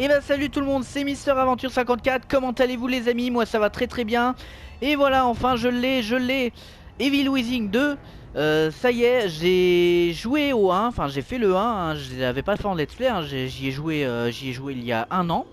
Et bah salut tout le monde, c'est Mister Aventure 54, comment allez-vous les amis? Moi ça va très très bien. Et voilà, enfin je l'ai, Evil Within 2. Ça y est, j'ai joué au 1, enfin j'ai fait le 1, hein, je l'avais pas fait en let's play, hein, j'y ai joué il y a un an.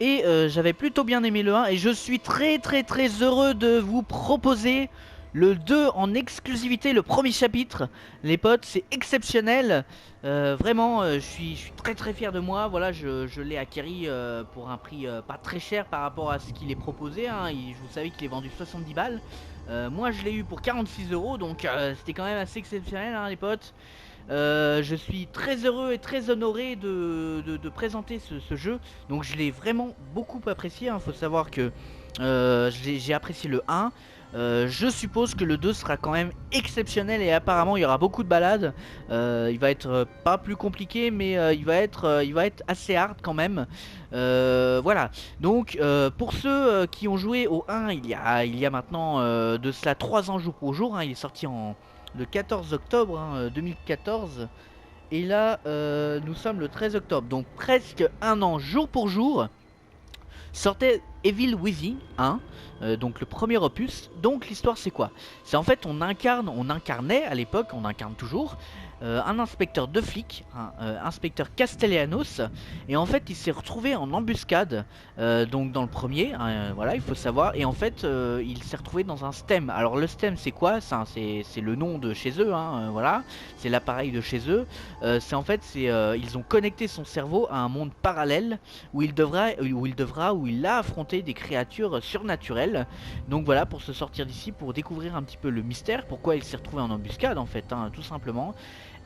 Et j'avais plutôt bien aimé le 1 et je suis très très très heureux de vous proposer le 2 en exclusivité, le premier chapitre. Les potes, c'est exceptionnel. Vraiment, je suis très très fier de moi. Voilà, je l'ai acquis pour un prix pas très cher par rapport à ce qu'il est proposé, hein. Vous savez qu'il est vendu 70 balles. Moi, je l'ai eu pour 46 euros, donc c'était quand même assez exceptionnel, hein, les potes. Je suis très heureux et très honoré de présenter ce jeu. Donc je l'ai vraiment beaucoup apprécié, hein. Faut savoir que j'ai apprécié le 1. Je suppose que le 2 sera quand même exceptionnel et apparemment il y aura beaucoup de balades. Il va être pas plus compliqué mais il va être assez hard quand même. Voilà. Donc pour ceux qui ont joué au 1 il y a maintenant de cela 3 ans jour pour jour, hein. Il est sorti le 14 octobre, hein, 2014. Et là, nous sommes le 13 octobre. Donc presque un an jour pour jour. Sortait Evil Within 1, donc le premier opus. Donc l'histoire c'est quoi? C'est en fait on incarnait à l'époque, on incarne toujours un inspecteur de flics, un inspecteur Castellanos, et en fait il s'est retrouvé en embuscade, donc dans le premier, hein, voilà il faut savoir, et en fait il s'est retrouvé dans un STEM. Alors le STEM c'est quoi? C'est le nom de chez eux, hein, voilà, c'est l'appareil de chez eux. Ils ont connecté son cerveau à un monde parallèle où il a affronté des créatures surnaturelles. Donc voilà, pour se sortir d'ici, pour découvrir un petit peu le mystère, pourquoi il s'est retrouvé en embuscade en fait, hein, tout simplement.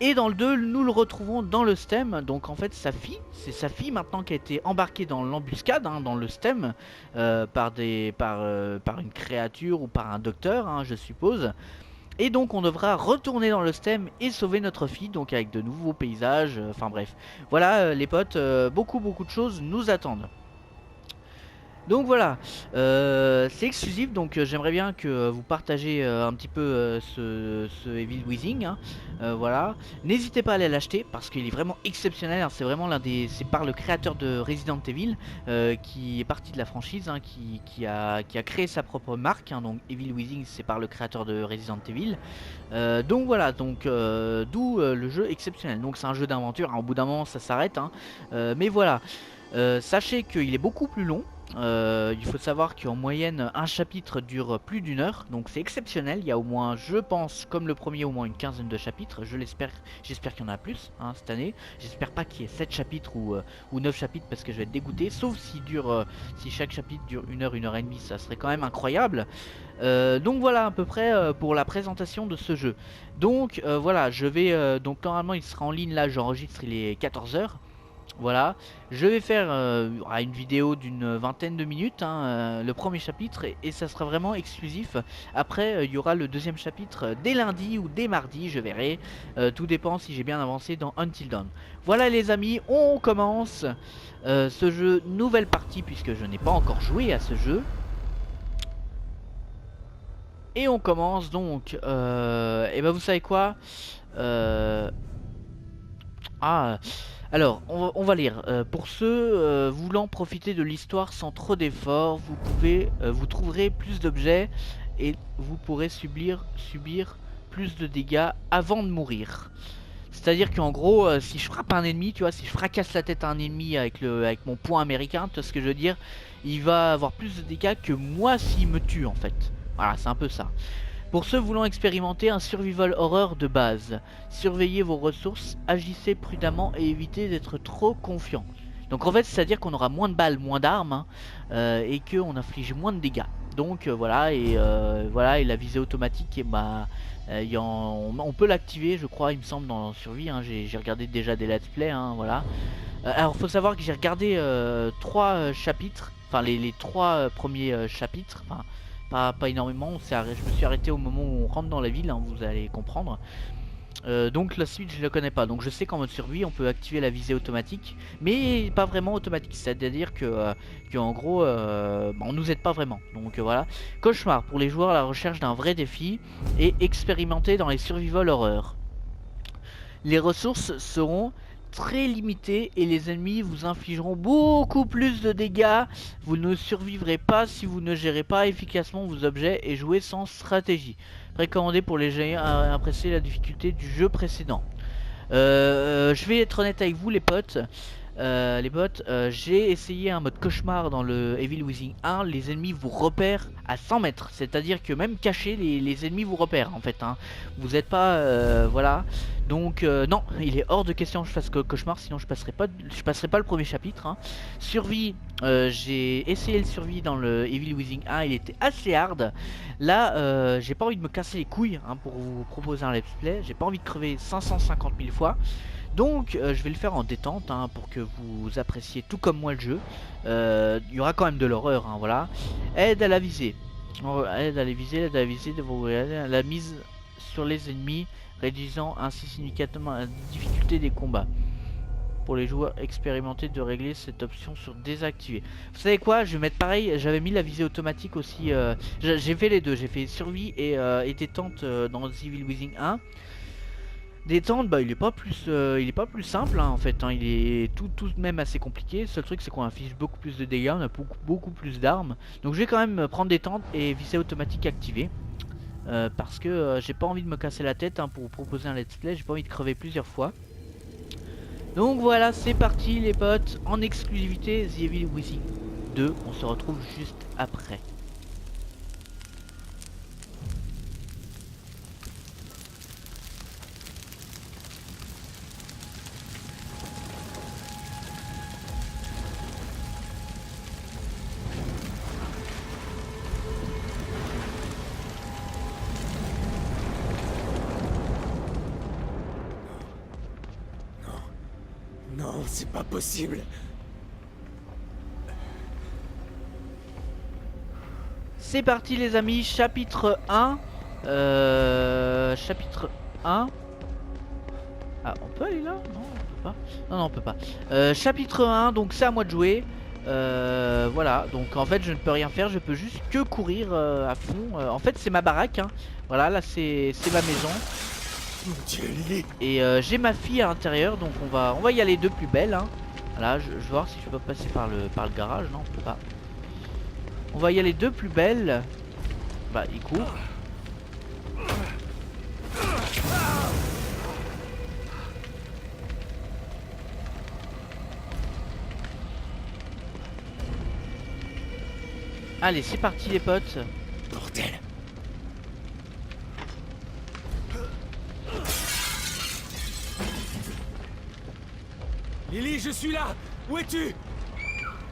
Et dans le 2, nous le retrouvons dans le STEM. Donc en fait, c'est sa fille maintenant qui a été embarquée dans l'embuscade, hein, dans le STEM, par une créature ou par un docteur, hein, je suppose. Et donc on devra retourner dans le STEM et sauver notre fille, donc avec de nouveaux paysages, enfin bref. Voilà les potes, beaucoup de choses nous attendent. Donc voilà, c'est exclusif, donc j'aimerais bien que vous partagez un petit peu ce Evil Within, hein. Voilà, n'hésitez pas à aller l'acheter parce qu'il est vraiment exceptionnel, hein. C'est vraiment c'est par le créateur de Resident Evil qui est parti de la franchise, hein, qui a créé sa propre marque, hein. Donc Evil Within c'est par le créateur de Resident Evil. Donc voilà, d'où le jeu exceptionnel. Donc c'est un jeu d'aventure, hein. Au bout d'un moment ça s'arrête, hein. Mais voilà. Sachez qu'il est beaucoup plus long. Il faut savoir qu'en moyenne un chapitre dure plus d'une heure, donc c'est exceptionnel. Il y a au moins, je pense, comme le premier, au moins une quinzaine de chapitres. J'espère qu'il y en a plus, hein, cette année. J'espère pas qu'il y ait 7 chapitres ou 9 chapitres parce que je vais être dégoûté. Sauf si chaque chapitre dure une heure et demie, ça serait quand même incroyable. Donc voilà à peu près pour la présentation de ce jeu. Donc voilà, donc normalement il sera en ligne là, j'enregistre, il est 14 heures. Voilà, je vais faire une vidéo d'une vingtaine de minutes, hein, le premier chapitre, et ça sera vraiment exclusif. Après, il y aura le deuxième chapitre dès lundi ou dès mardi, je verrai. Tout dépend si j'ai bien avancé dans Until Dawn. Voilà les amis, on commence ce jeu, nouvelle partie, puisque je n'ai pas encore joué à ce jeu. Et on commence donc, et ben vous savez quoi, euh, ah, alors, on va lire. Pour ceux voulant profiter de l'histoire sans trop d'efforts, vous trouverez plus d'objets et vous pourrez subir plus de dégâts avant de mourir. C'est-à-dire qu'en gros, si je frappe un ennemi, tu vois, si je fracasse la tête à un ennemi avec mon poing américain, tu vois ce que je veux dire, il va avoir plus de dégâts que moi s'il me tue en fait. Voilà, c'est un peu ça. Pour ceux voulant expérimenter un survival horror de base, surveillez vos ressources, agissez prudemment et évitez d'être trop confiant. Donc en fait, c'est-à-dire qu'on aura moins de balles, moins d'armes, hein, et qu'on inflige moins de dégâts. Donc voilà, et la visée automatique, on peut l'activer, je crois, il me semble, dans Survie, hein. J'ai regardé déjà des let's play, hein, voilà. Alors faut savoir que j'ai regardé 3 chapitres, enfin les 3 premiers chapitres, enfin pas énormément, je me suis arrêté au moment où on rentre dans la ville, hein, vous allez comprendre. Donc la suite je ne la connais pas, donc je sais qu'en mode survie on peut activer la visée automatique, mais pas vraiment automatique, c'est-à-dire que en gros on nous aide pas vraiment, donc voilà. Cauchemar pour les joueurs à la recherche d'un vrai défi et expérimenter dans les survival horreur. Les ressources seront très limité et les ennemis vous infligeront beaucoup plus de dégâts. Vous ne survivrez pas si vous ne gérez pas efficacement vos objets et jouez sans stratégie. Recommandé pour les géants à apprécier la difficulté du jeu précédent. Je vais être honnête avec vous les potes. J'ai essayé un mode cauchemar dans le Evil Within 1. Les ennemis vous repèrent à 100 mètres. C'est-à-dire que même cachés, les ennemis vous repèrent en fait. Hein. Vous n'êtes pas... voilà. Donc non, il est hors de question que je fasse cauchemar. Sinon je passerai pas le premier chapitre. Hein. Survie, j'ai essayé le survie dans le Evil Within 1. Il était assez hard. Là, j'ai pas envie de me casser les couilles hein, pour vous proposer un let's play. J'ai pas envie de crever 550 000 fois. Donc je vais le faire en détente hein, pour que vous appréciez tout comme moi le jeu. Il y aura quand même de l'horreur, hein, voilà. Aide à la visée. Aide à la visée, de la mise sur les ennemis, réduisant ainsi significativement la difficulté des combats. Pour les joueurs expérimentés de régler cette option sur désactiver. Vous savez quoi, je vais mettre pareil, j'avais mis la visée automatique aussi. J'ai fait les deux, j'ai fait survie et détente dans Evil Within 1. Détente, bah il est pas plus simple hein, en fait, hein. Il est tout de même assez compliqué. Le seul truc c'est qu'on affiche beaucoup plus de dégâts, on a beaucoup plus d'armes. Donc je vais quand même prendre détente et visée automatique activée. Parce que j'ai pas envie de me casser la tête hein, pour vous proposer un let's play, j'ai pas envie de crever plusieurs fois. Donc voilà, c'est parti les potes, en exclusivité The Evil Within 2, on se retrouve juste après. Non, c'est pas possible. C'est parti les amis, chapitre 1. Chapitre 1. Ah, on peut aller là? Non, on peut pas. Non, on peut pas. Chapitre 1, donc c'est à moi de jouer. Voilà, donc en fait je ne peux rien faire, je peux juste que courir à fond. En fait c'est ma baraque, hein. Voilà, là c'est ma maison. Mon Dieu, Lily. Et j'ai ma fille à l'intérieur, donc on va y aller de plus belle. Hein. Voilà, je vais voir si je peux passer par le garage. Non, on peut pas. On va y aller de plus belle. Bah, il court. Allez, c'est parti les potes. Bordel. Lily, je suis là. Où es-tu?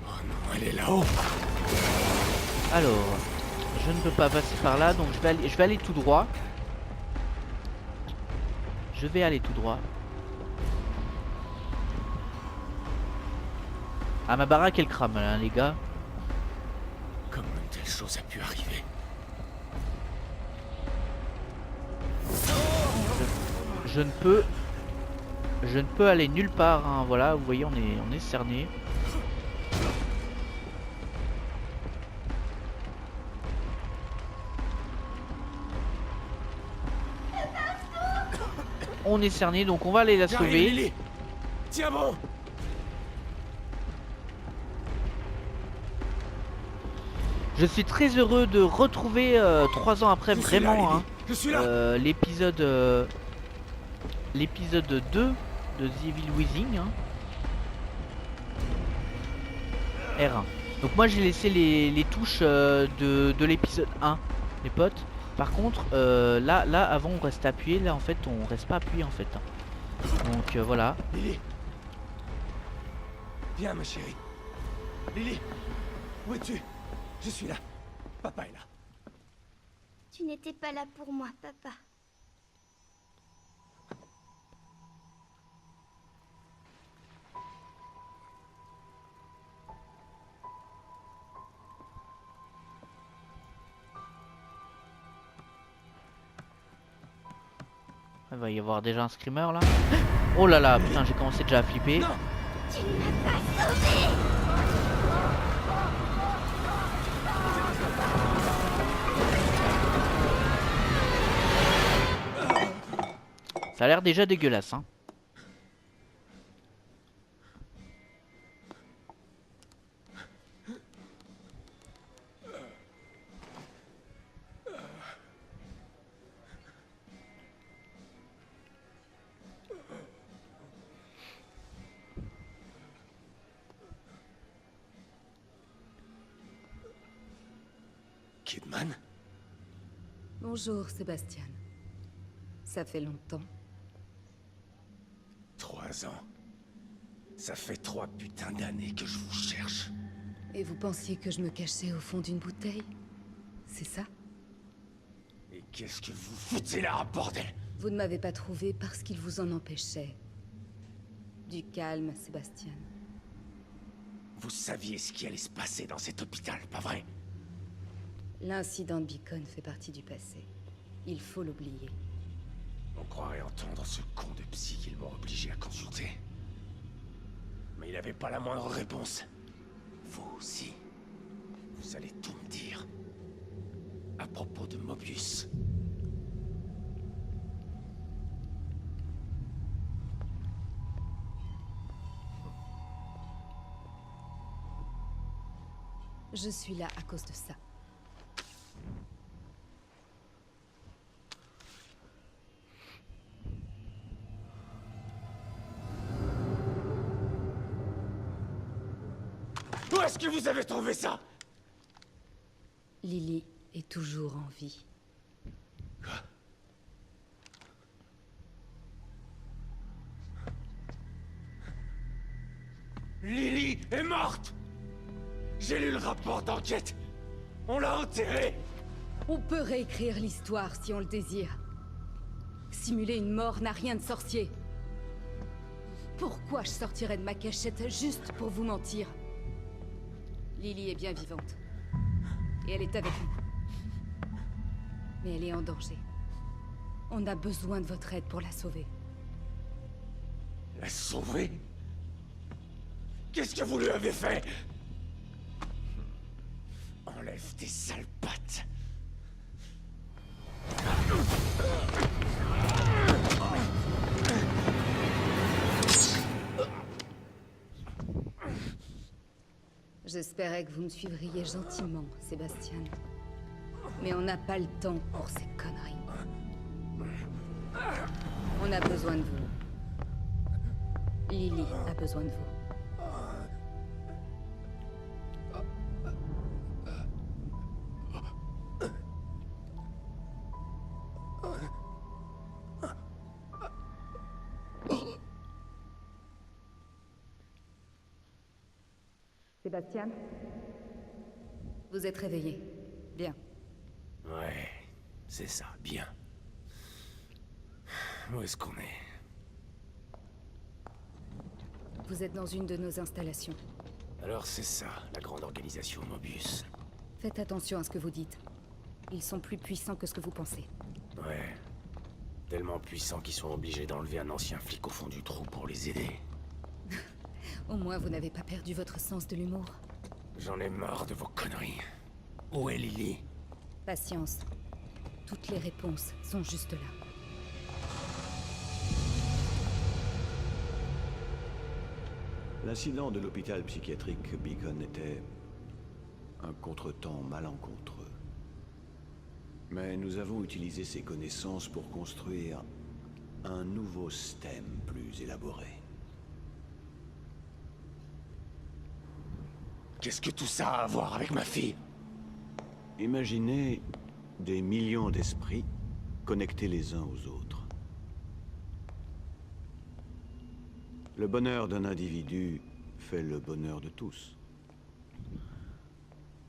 Oh non, elle est là-haut. Alors, je ne peux pas passer par là, donc je vais aller tout droit. Je vais aller tout droit. Ah, ma baraque elle crame là, les gars. Comment une telle chose a pu arriver? Je ne peux aller nulle part, hein. Voilà, vous voyez, on est cerné. On est cerné, donc on va aller la sauver. Lily. Tiens bon. Je suis très heureux de retrouver 3 ans après vraiment l'épisode l'épisode 2 de The Evil Within hein. R1. Donc moi j'ai laissé les touches de l'épisode 1 les potes. Par contre là avant on reste appuyé, là en fait on reste pas appuyé en fait hein. Donc voilà. Lily. Viens ma chérie. Lily. Où es-tu? Je suis là. Papa est là. Tu n'étais pas là pour moi, papa. Il va y avoir déjà un screamer là. Oh là là, putain, j'ai commencé déjà à flipper. Non. Tu ne m'as pas sauvé. Ça a l'air déjà dégueulasse hein. Goldman? Bonjour, Sébastien. Ça fait longtemps. 3 ans. Ça fait 3 putains d'années que je vous cherche. Et vous pensiez que je me cachais au fond d'une bouteille? C'est ça? Et qu'est-ce que vous foutez là, bordel? Vous ne m'avez pas trouvé parce qu'il vous en empêchait. Du calme, Sébastien. Vous saviez ce qui allait se passer dans cet hôpital, pas vrai? L'incident de Beacon fait partie du passé. Il faut l'oublier. On croirait entendre ce con de psy qu'ils m'ont obligé à consulter. Mais il avait pas la moindre réponse. Vous aussi. Vous allez tout me dire. À propos de Mobius. Je suis là à cause de ça. Où est-ce que vous avez trouvé ça? Lily est toujours en vie. Quoi? Lily est morte! J'ai lu le rapport d'enquête. On l'a enterrée. On peut réécrire l'histoire si on le désire. Simuler une mort n'a rien de sorcier. Pourquoi je sortirais de ma cachette juste pour vous mentir? Lily est bien vivante. Et elle est avec nous. Mais elle est en danger. On a besoin de votre aide pour la sauver. La sauver? Qu'est-ce que vous lui avez fait? Enlève tes sales pattes. J'espérais que vous me suivriez gentiment, Sébastien. Mais on n'a pas le temps pour ces conneries. On a besoin de vous. Lily a besoin de vous. Sébastien? Vous êtes réveillé. Bien. Ouais, c'est ça, bien. Où est-ce qu'on est? Vous êtes dans une de nos installations. Alors c'est ça, la grande organisation Mobius. Faites attention à ce que vous dites. Ils sont plus puissants que ce que vous pensez. Ouais. Tellement puissants qu'ils sont obligés d'enlever un ancien flic au fond du trou pour les aider. Au moins, vous n'avez pas perdu votre sens de l'humour. J'en ai marre de vos conneries. Où est Lily? Patience. Toutes les réponses sont juste là. L'incident de l'hôpital psychiatrique Beacon était un contretemps malencontreux. Mais nous avons utilisé ces connaissances pour construire un nouveau système plus élaboré. Qu'est-ce que tout ça a à voir avec ma fille? Imaginez des millions d'esprits connectés les uns aux autres. Le bonheur d'un individu fait le bonheur de tous.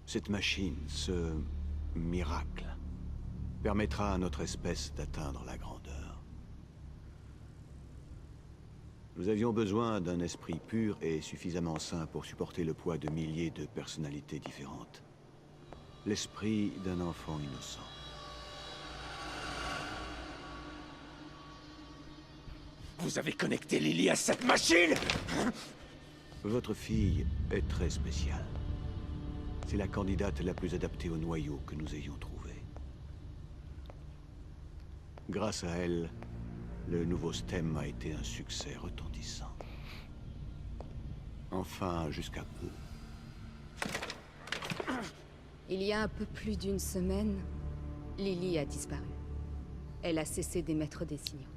Cette machine, ce miracle, permettra à notre espèce d'atteindre la grandeur. Nous avions besoin d'un esprit pur et suffisamment sain pour supporter le poids de milliers de personnalités différentes. L'esprit d'un enfant innocent. Vous avez connecté Lily à cette machine? Votre fille est très spéciale. C'est la candidate la plus adaptée au noyau que nous ayons trouvé. Grâce à elle, le nouveau STEM a été un succès retentissant. Enfin, jusqu'à peu. Il y a un peu plus d'une semaine, Lily a disparu. Elle a cessé d'émettre des signaux.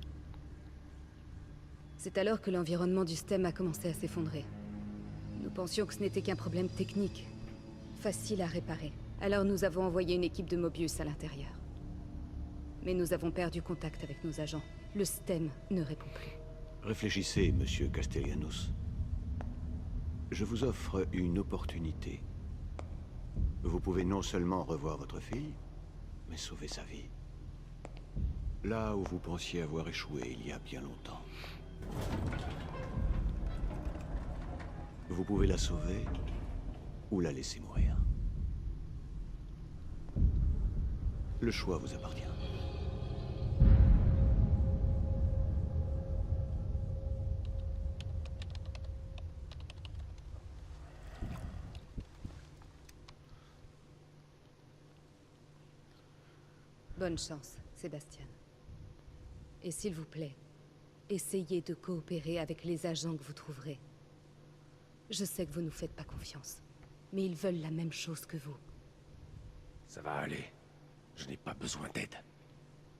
C'est alors que l'environnement du STEM a commencé à s'effondrer. Nous pensions que ce n'était qu'un problème technique, facile à réparer. Alors nous avons envoyé une équipe de Mobius à l'intérieur. Mais nous avons perdu contact avec nos agents. Le STEM ne répond plus. Réfléchissez, monsieur Castellanos. Je vous offre une opportunité. Vous pouvez non seulement revoir votre fille, mais sauver sa vie. Là où vous pensiez avoir échoué il y a bien longtemps. Vous pouvez la sauver ou la laisser mourir. Le choix vous appartient. Bonne chance, Sébastien. Et s'il vous plaît, essayez de coopérer avec les agents que vous trouverez. Je sais que vous nous faites pas confiance, mais ils veulent la même chose que vous. Ça va aller. Je n'ai pas besoin d'aide.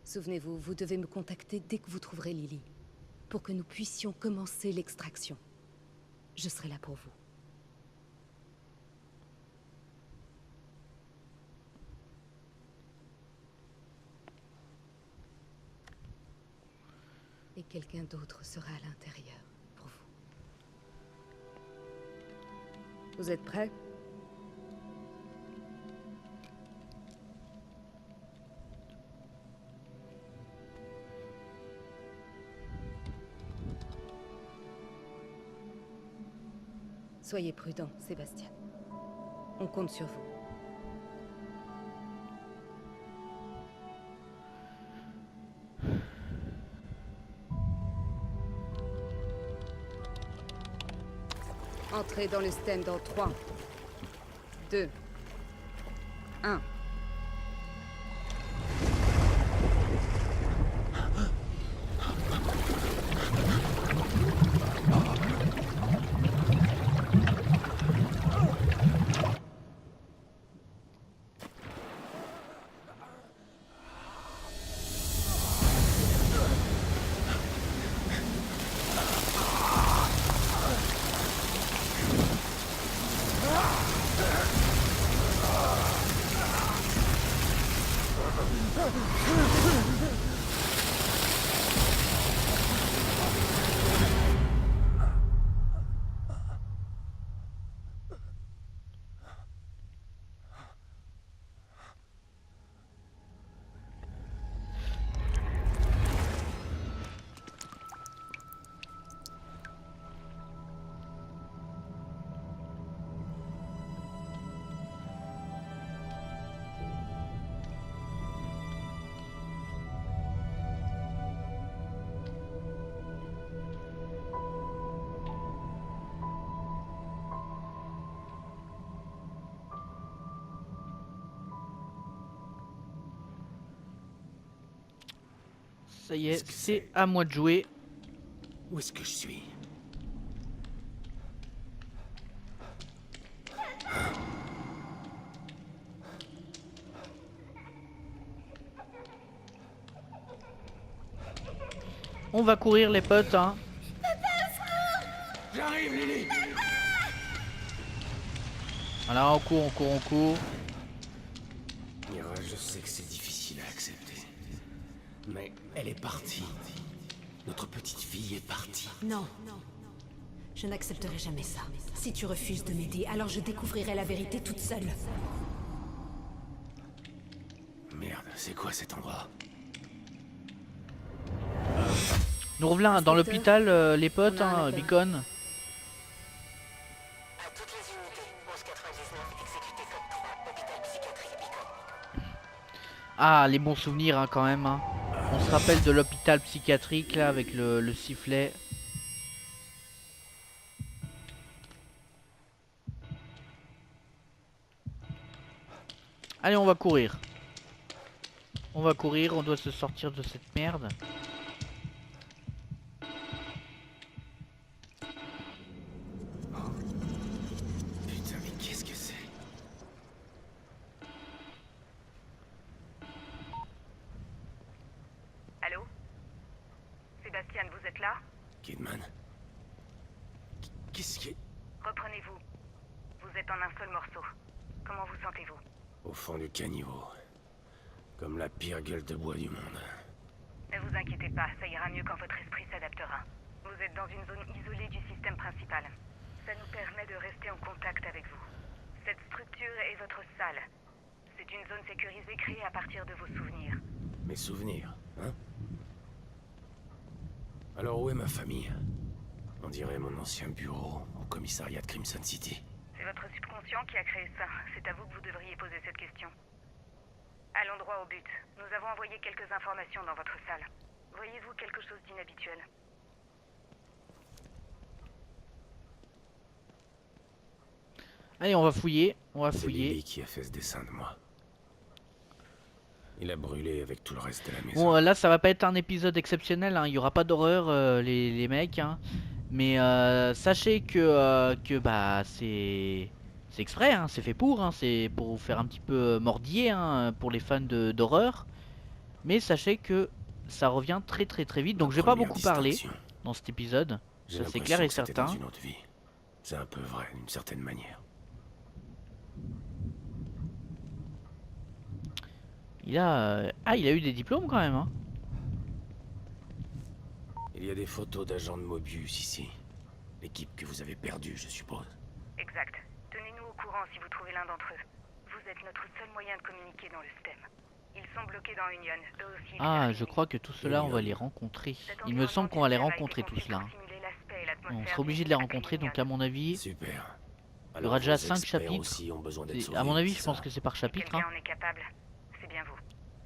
Souvenez-vous, vous devez me contacter dès que vous trouverez Lily, pour que nous puissions commencer l'extraction. Je serai là pour vous. Et quelqu'un d'autre sera à l'intérieur, pour vous. Vous êtes prêts? Soyez prudent, Sébastien. On compte sur vous. Entrez dans le STEM dans 3, 2, 1. Ça y est, c'est à moi de jouer. Où est-ce que je suis? On va courir les potes, hein. J'arrive, Lily. Voilà, on court, on court, on court. Mira, je sais que c'est difficile à accepter. Mais elle est partie. Notre petite fille est partie. Non. Je n'accepterai jamais ça. Si tu refuses de m'aider, alors je découvrirai la vérité toute seule. Merde, c'est quoi cet endroit? Nous revenons dans l'hôpital, les potes, On a un hein, appel. Beacon. À toutes les unités, 1199, exécuté code 3, hôpital psychiatrique Beacon. Ah, les bons souvenirs, hein, quand même. Hein. On se rappelle de l'hôpital psychiatrique, là, avec le sifflet. Allez, on va courir. On va courir, on doit se sortir de cette merde. Putain, mais qu'est-ce que c'est? Allô? Sébastien, vous êtes là? Kidman? Qu'est-ce qui... Reprenez-vous. Vous êtes en un seul morceau. Comment vous sentez-vous? Au fond du caniveau. Comme la pire gueule de bois du monde. Ne vous inquiétez pas, ça ira mieux quand votre esprit s'adaptera. Vous êtes dans une zone isolée du système principal. Ça nous permet de rester en contact avec vous. Cette structure est votre salle. C'est une zone sécurisée créée à partir de vos souvenirs. Mes souvenirs, hein? Alors où est ma famille? On dirait mon ancien bureau au commissariat de Crimson City. C'est votre subconscient qui a créé ça. C'est à vous que vous devriez poser cette question. Allons droit au but. Nous avons envoyé quelques informations dans votre salle. Voyez-vous quelque chose d'inhabituel? Allez, on va fouiller. On va C'est fouiller. Lily qui a fait ce dessin de moi. Il a brûlé avec tout le reste de la maison. Bon, là, ça va pas être un épisode exceptionnel. Hein. Il y aura pas d'horreur, les mecs. Hein. Mais sachez que bah c'est exprès. Hein. C'est fait pour. Hein. C'est pour vous faire un petit peu mordiller hein, pour les fans d'horreur. Mais sachez que ça revient très très vite. Donc je vais pas Première beaucoup parler distinction. dans cet épisode. J'ai Ça c'est clair et l'impression que c'était certain. dans une autre vie. C'est un peu vrai, d'une certaine manière. Il a il a eu des diplômes quand même. Hein. Il y a des photos d'agents de Mobius ici. L'équipe que vous avez perdue, je suppose. Exact. Tenez-nous au courant si vous trouvez l'un d'entre eux. Vous êtes notre seul moyen de communiquer dans le STEM. Ils sont bloqués dans Union, eux aussi. Ah, je crois que tout cela on va les rencontrer. Il me semble qu'on va les rencontrer tous là. Hein. On sera obligé de les rencontrer donc à mon avis. Super. Il y aura déjà vos 5 experts chapitres. aussi ont besoin d'être À mon sauvés, avis, c'est je pense ça? que c'est par chapitre. Quelqu'un Hein. en est capable. C'est bien vous.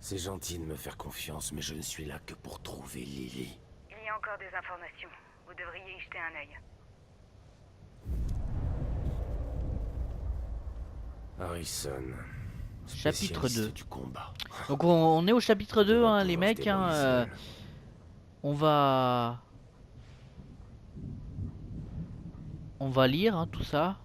C'est gentil de me faire confiance, mais je ne suis là que pour trouver Lily. Il y a encore des informations. Vous devriez y jeter un œil. Harrison. Chapitre spécialiste 2. du combat. Donc on est au chapitre 2, On va hein, les pouvoir se mecs. Hein, débrouiller seul. on va lire hein, tout ça.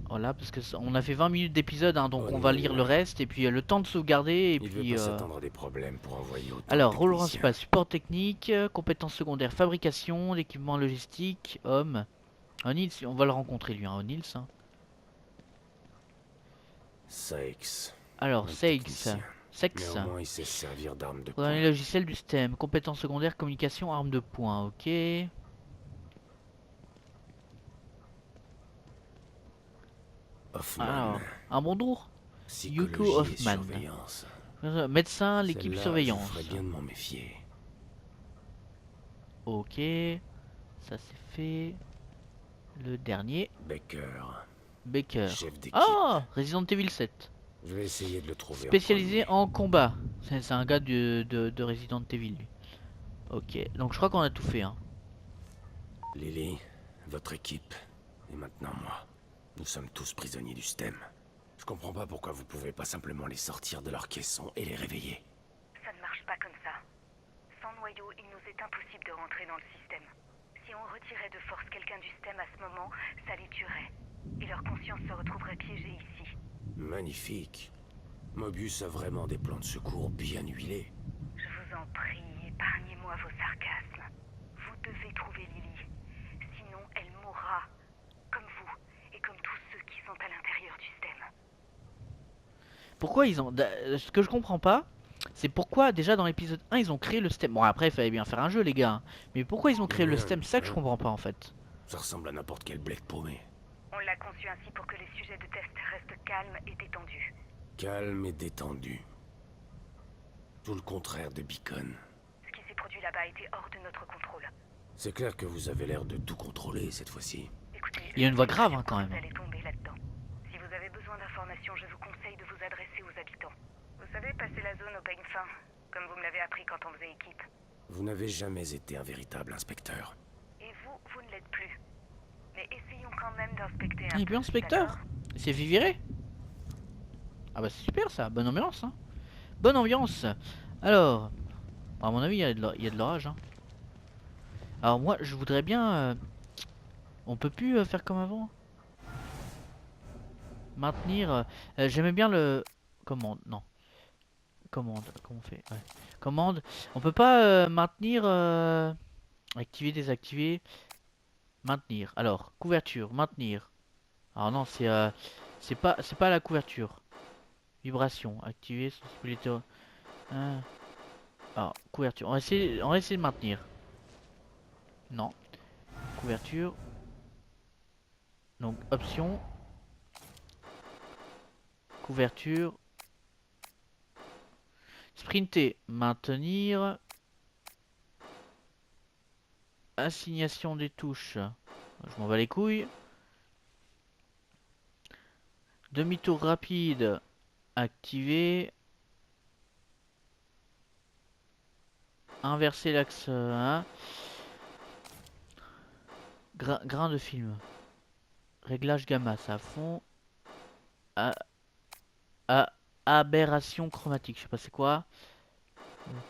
Voilà, parce que on a fait 20 minutes d'épisode, hein, donc Oh on va non. lire le reste et puis le temps de sauvegarder et Il veut puis. pas s'attendre à des problèmes pour envoyer autant Alors, de rôle techniciens. principal, support technique, compétences secondaires, fabrication, l'équipement logistique, homme. O'Neill, on va le rencontrer lui, hein, O'Neill. Hein. Sykes. Alors, un Seix, technicien. sexe, Mais au moins, il sait se servir d'armes de programmer poing. logiciel du STEM, compétences secondaires, communication, arme de poing, ok. Hoffman. Alors, un bonjour. Psychologie Yuko et Hoffman. surveillance. Médecin, l'équipe Celle-là, surveillance. Je ferais bien de m'en méfier. Ok, ça c'est fait. Le dernier, Baker. Baker. Chef d'équipe. Ah, Resident Evil 7. Je vais essayer de le trouver. Spécialisé en en combat. C'est un gars de Resident Evil lui. Ok, donc je crois qu'on a tout fait. Hein. premier. Lily, votre équipe, et maintenant moi. Nous sommes tous prisonniers du STEM. Je comprends pas pourquoi vous pouvez pas simplement les sortir de leur caisson et les réveiller. Ça ne marche pas comme ça. Sans noyau, il nous est impossible de rentrer dans le système. Si on retirait de force quelqu'un du STEM à ce moment, ça les tuerait. Et leur conscience se retrouverait piégée ici. Magnifique. Mobius a vraiment des plans de secours bien huilés. Je vous en prie, épargnez-moi vos sarcasmes. Vous devez trouver Lily. Sinon, elle mourra. Comme vous, et comme tous ceux qui sont à l'intérieur du STEM. Pourquoi ils ont... Ce que je comprends pas, c'est pourquoi déjà dans l'épisode 1 ils ont créé le STEM. Bon après il fallait bien faire un jeu les gars. Hein. Mais pourquoi ils ont créé le STEM, c'est ça que je comprends pas en fait. Ça ressemble à n'importe quel bled paumé. On l'a conçu ainsi pour que les sujets de test restent calmes et détendus. Calme et détendu. Tout le contraire de Beacon. Ce qui s'est produit là-bas était hors de notre contrôle. C'est clair que vous avez l'air de tout contrôler cette fois-ci. Écoutez, Il y a une voix grave hein, quand vous même. allez tomber là-dedans. Si vous avez besoin d'informations, je vous conseille de vous adresser aux habitants. Vous savez, passer la zone au peigne fin, comme vous me l'avez appris quand on faisait équipe. Vous n'avez jamais été un véritable inspecteur. Et vous, vous ne l'êtes plus. Mais essayons quand même d'inspecter un Il est peu, plus inspecteur. d'accord? Il s'est fait virer. Ah bah c'est super ça, bonne ambiance hein. Bonne ambiance. Alors, à mon avis il y a de l'orage hein. Alors moi je voudrais bien... On peut plus faire comme avant. Maintenir... J'aimais bien le... Commande, non. Commande, comment on fait ouais. Commande, on peut pas maintenir... Activer, désactiver. Maintenir, alors, couverture, maintenir. Alors non, c'est C'est pas la couverture. Vibration, activer, sensibilité. Alors, couverture. On va essayer de maintenir. Non. Couverture. Donc, option. Couverture. Sprinter. Maintenir. Assignation des touches. Je m'en bats les couilles. Demi-tour rapide. Activé. Inverser l'axe 1. Grain de film. Réglage gamma, ça à fond. Aberration chromatique, je sais pas c'est quoi. Donc.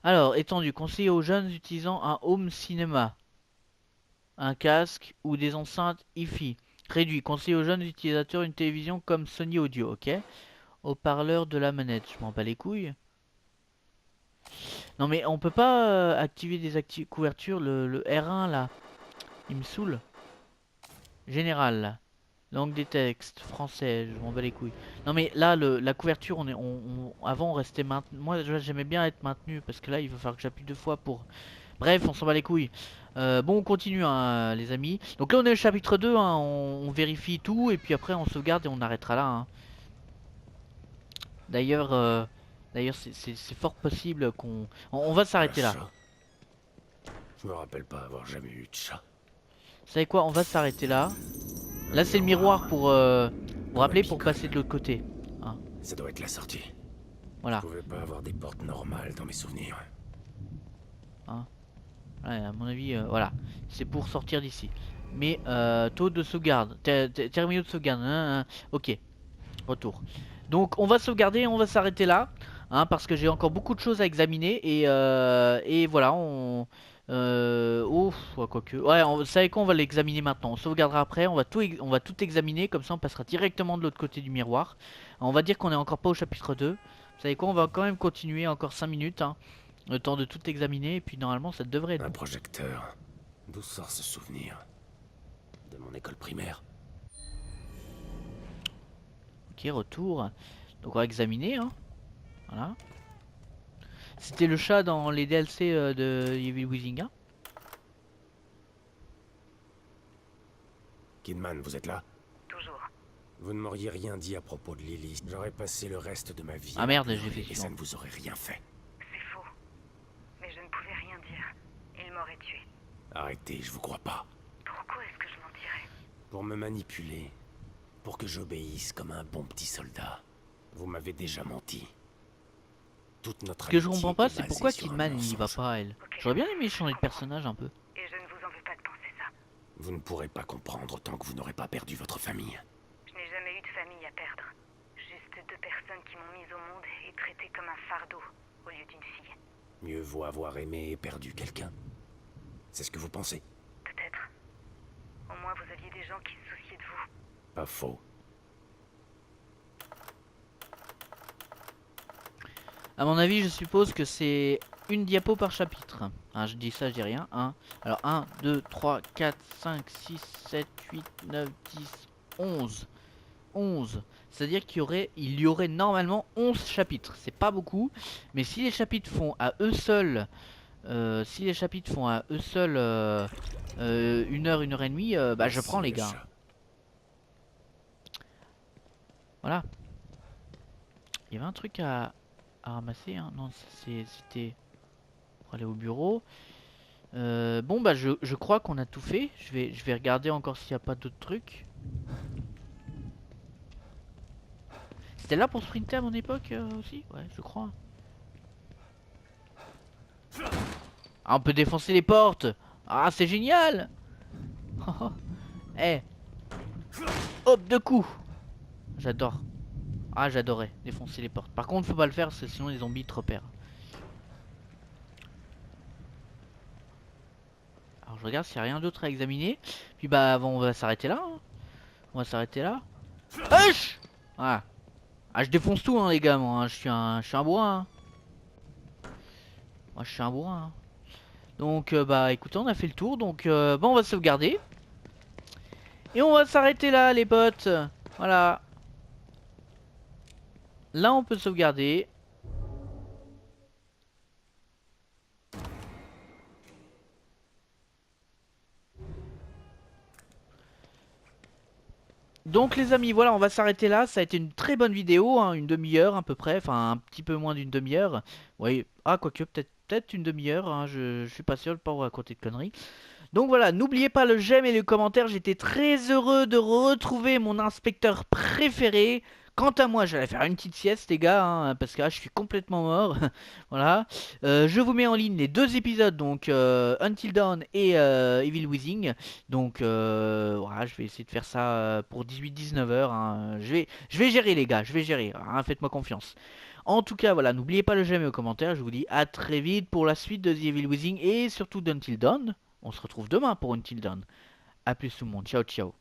Alors, étendu, conseiller aux jeunes utilisant un home cinéma, un casque ou des enceintes hi-fi. Réduit, conseiller aux jeunes utilisateurs une télévision comme Sony Audio, ok. Haut-parleur de la manette, je m'en bats les couilles. Non mais on peut pas activer des couvertures, le R1 là, il me saoule. Général là. Langue des textes, français, je m'en bats les couilles. Non mais là, la couverture, avant on restait maintenu. Moi j'aimais bien être maintenu parce que là il va falloir que j'appuie 2 fois pour... Bref, on s'en bat les couilles. Bon, on continue hein, les amis. Donc là on est au chapitre 2, hein, on vérifie tout et puis après on sauvegarde et on arrêtera là. Hein. D'ailleurs, c'est fort possible qu'on... On va s'arrêter là. Je me rappelle pas avoir jamais eu de chat. Vous savez quoi, on va s'arrêter là. Là c'est le miroir pour vous rappeler pour passer de l'autre côté. Hein. Ça doit être la sortie. Voilà. Je pouvais pas avoir des portes normales dans mes souvenirs. Hein. Ouais, à mon avis, voilà. C'est pour sortir d'ici. Mais taux de sauvegarde. Terminaux de sauvegarde. Ok. Retour. Donc on va sauvegarder, on va s'arrêter là. Hein, parce que j'ai encore beaucoup de choses à examiner. Et voilà, on... quoique. Ouais, vous savez quoi, on va l'examiner maintenant. On sauvegardera après, on va tout examiner. Comme ça on passera directement de l'autre côté du miroir. On va dire qu'on est encore pas au chapitre 2. Vous savez quoi, on va quand même continuer encore 5 minutes. Hein, le temps de tout examiner. Et puis normalement ça devrait être... Un projecteur. D'où sort ce souvenir? De mon école primaire. Ok, retour. Donc on va examiner. Hein. Voilà. C'était le chat dans les DLC de Evil Within 1. Kidman, vous êtes là? Toujours. Vous ne m'auriez rien dit à propos de Lily. J'aurais passé le reste de ma vie. Ah merde, j'ai fait et ça ça. ne vous aurait rien fait. C'est faux. Mais je ne pouvais rien dire. Il m'aurait tué. Arrêtez, je vous crois pas. Pourquoi est-ce que je mentirais? Pour me manipuler. Pour que j'obéisse comme un bon petit soldat. Vous m'avez déjà menti. Toute notre Ce que je amitié comprends pas, était c'est basée pourquoi sur un Kidman il y va mensonge. pas elle. Ok, J'aurais bien aimé changer de personnage un peu. Et je ne vous en veux pas de penser ça. Vous ne pourrez pas comprendre tant que vous n'aurez pas perdu votre famille. Je n'ai jamais eu de famille à perdre. Juste 2 personnes qui m'ont mise au monde et traitée comme un fardeau au lieu d'une fille. Mieux vaut avoir aimé et perdu quelqu'un. C'est ce que vous pensez? Peut-être. Au moins vous aviez des gens qui se souciaient de vous. Pas faux. À mon avis, je suppose que c'est une diapo par chapitre. Hein, je dis ça, je dis rien. Hein. Alors 1, 2, 3, 4, 5, 6, 7, 8, 9, 10, 11. 11. C'est-à-dire qu'il y aurait normalement 11 chapitres. C'est pas beaucoup. Mais si les chapitres font à eux seuls... une heure et demie, bah je prends les gars. Voilà. Il y avait un truc à ramasser, hein. Non, c'était pour aller au bureau. Bon bah je crois qu'on a tout fait. Je vais regarder encore s'il n'y a pas d'autres trucs. C'était là pour sprinter à mon époque aussi? Ouais, je crois. Ah, on peut défoncer les portes. Ah, c'est génial. Eh. Hop, 2 coups. J'adore. Ah, j'adorais défoncer les portes. Par contre, faut pas le faire parce que sinon les zombies te repèrent. Alors, je regarde s'il n'y a rien d'autre à examiner. Puis bah, bon, on va s'arrêter là. Hein. On va s'arrêter là. Hush. Voilà. Ah, je défonce tout, hein, les gars. Moi, hein. Je suis un bourrin. Hein. Moi, je suis un bourrin. Hein. Donc, bah, écoutez, on a fait le tour. Donc, bon, on va sauvegarder. Et on va s'arrêter là les potes. Voilà. Là on peut sauvegarder. Donc les amis, voilà, on va s'arrêter là. Ça a été une très bonne vidéo, hein, une demi-heure à peu près, enfin un petit peu moins d'une demi-heure. Oui, ah quoique peut-être une demi-heure, hein, je suis pas sûr de pas vous raconter de conneries. Donc voilà, n'oubliez pas le j'aime et le commentaire. J'étais très heureux de retrouver mon inspecteur préféré. Quant à moi, j'allais faire une petite sieste les gars, hein, parce que là je suis complètement mort. Voilà. Je vous mets en ligne les deux épisodes, donc Until Dawn et Evil Within. Donc voilà, je vais essayer de faire ça pour 18-19 heures, hein. Je vais gérer les gars, je vais gérer, hein, faites-moi confiance. En tout cas, voilà, n'oubliez pas le j'aime et le commentaire. Je vous dis à très vite pour la suite de The Evil Within et surtout d'Until Dawn. On se retrouve demain pour Until Dawn. A plus tout le monde, ciao ciao.